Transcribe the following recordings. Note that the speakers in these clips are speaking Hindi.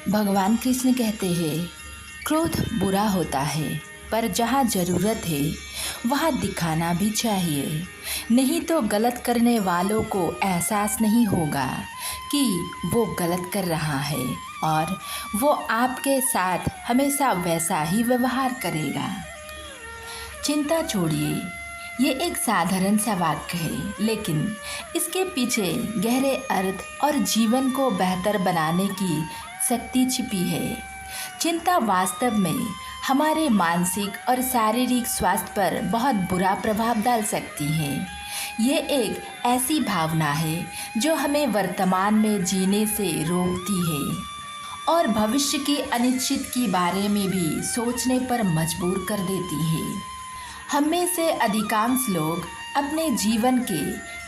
भगवान कृष्ण कहते हैं, क्रोध बुरा होता है, पर जहाँ ज़रूरत है वहाँ दिखाना भी चाहिए। नहीं तो गलत करने वालों को एहसास नहीं होगा कि वो गलत कर रहा है और वो आपके साथ हमेशा वैसा ही व्यवहार करेगा। चिंता छोड़िए, ये एक साधारण सा वाक्य है, लेकिन इसके पीछे गहरे अर्थ और जीवन को बेहतर बनाने की शक्ति छिपी है। चिंता वास्तव में हमारे मानसिक और शारीरिक स्वास्थ्य पर बहुत बुरा प्रभाव डाल सकती है। ये एक ऐसी भावना है जो हमें वर्तमान में जीने से रोकती है और भविष्य की अनिश्चित के बारे में भी सोचने पर मजबूर कर देती है। हम में से अधिकांश लोग अपने जीवन के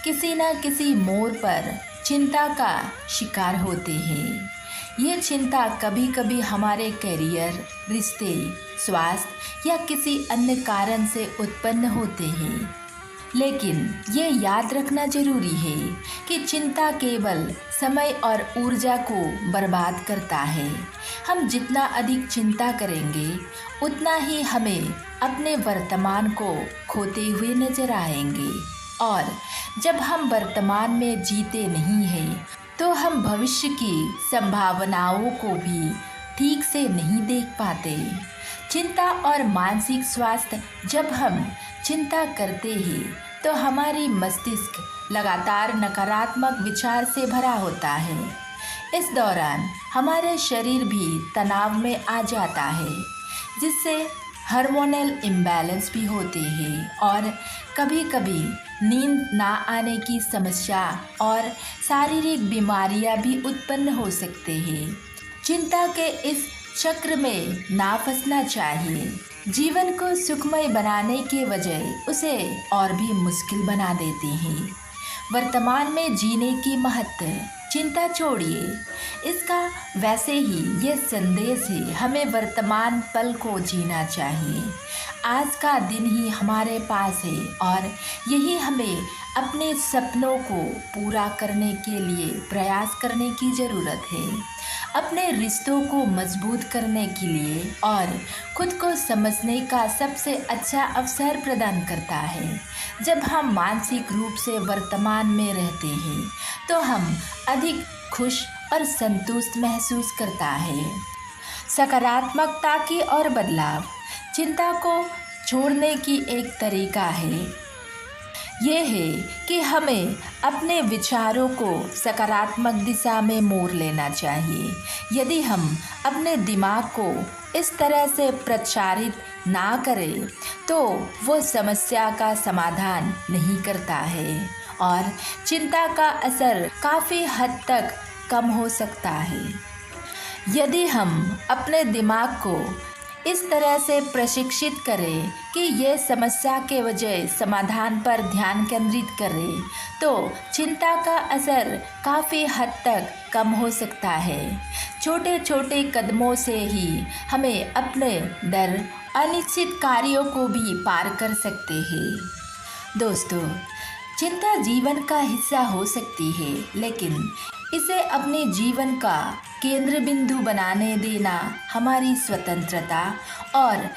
किसी न किसी मोड़ पर चिंता का शिकार होते हैं। ये चिंता कभी कभी हमारे करियर, रिश्ते, स्वास्थ्य या किसी अन्य कारण से उत्पन्न होते हैं। लेकिन ये याद रखना जरूरी है कि चिंता केवल समय और ऊर्जा को बर्बाद करता है। हम जितना अधिक चिंता करेंगे, उतना ही हमें अपने वर्तमान को खोते हुए नजर आएंगे, और जब हम वर्तमान में जीते नहीं हैं, तो हम भविष्य की संभावनाओं को भी ठीक से नहीं देख पाते। चिंता और मानसिक स्वास्थ्य, जब हम चिंता करते हैं तो हमारी मस्तिष्क लगातार नकारात्मक विचार से भरा होता है। इस दौरान हमारा शरीर भी तनाव में आ जाता है, जिससे हार्मोनल इम्बैलेंस भी होते हैं और कभी कभी नींद ना आने की समस्या और शारीरिक बीमारियां भी उत्पन्न हो सकते हैं। चिंता के इस चक्र में ना फंसना चाहिए। जीवन को सुखमय बनाने के बजाय उसे और भी मुश्किल बना देते हैं। वर्तमान में जीने की महत्व, चिंता छोड़िए, इसका वैसे ही ये संदेश है, हमें वर्तमान पल को जीना चाहिए। आज का दिन ही हमारे पास है और यही हमें अपने सपनों को पूरा करने के लिए प्रयास करने की ज़रूरत है। अपने रिश्तों को मजबूत करने के लिए और खुद को समझने का सबसे अच्छा अवसर प्रदान करता है। जब हम मानसिक रूप से वर्तमान में रहते हैं, तो हम अधिक खुश और संतुष्ट महसूस करता है। सकारात्मकता की और बदलाव, चिंता को छोड़ने की एक तरीका है ये है कि हमें अपने विचारों को सकारात्मक दिशा में मोड़ लेना चाहिए। यदि हम अपने दिमाग को इस तरह से प्रचारित ना करें, तो वो समस्या का समाधान नहीं करता है और चिंता का असर काफ़ी हद तक कम हो सकता है। यदि हम अपने दिमाग को इस तरह से प्रशिक्षित करें कि ये समस्या के वजह समाधान पर ध्यान केंद्रित करें, तो चिंता का असर काफ़ी हद तक कम हो सकता है। छोटे छोटे कदमों से ही हमें अपने डर, अनिश्चित कार्यों को भी पार कर सकते हैं। दोस्तों, चिंता जीवन का हिस्सा हो सकती है, लेकिन इसे अपने जीवन का केंद्र बिंदु बनाने देना हमारी स्वतंत्रता और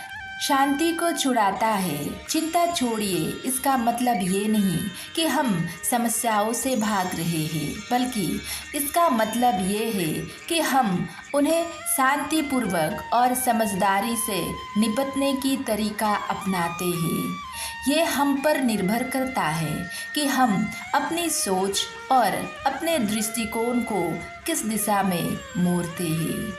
शांति को छुड़ाता है। चिंता छोड़िए, इसका मतलब ये नहीं कि हम समस्याओं से भाग रहे हैं, बल्कि इसका मतलब ये है कि हम उन्हें शांतिपूर्वक और समझदारी से निपटने की तरीका अपनाते हैं। ये हम पर निर्भर करता है कि हम अपनी सोच और अपने दृष्टिकोण को किस दिशा में मोड़ते हैं।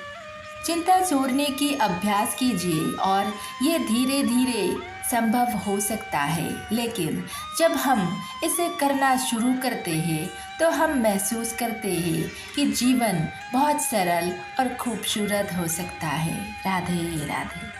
चिंता छोड़ने की अभ्यास कीजिए और ये धीरे धीरे संभव हो सकता है, लेकिन जब हम इसे करना शुरू करते हैं, तो हम महसूस करते हैं कि जीवन बहुत सरल और खूबसूरत हो सकता है। राधे राधे।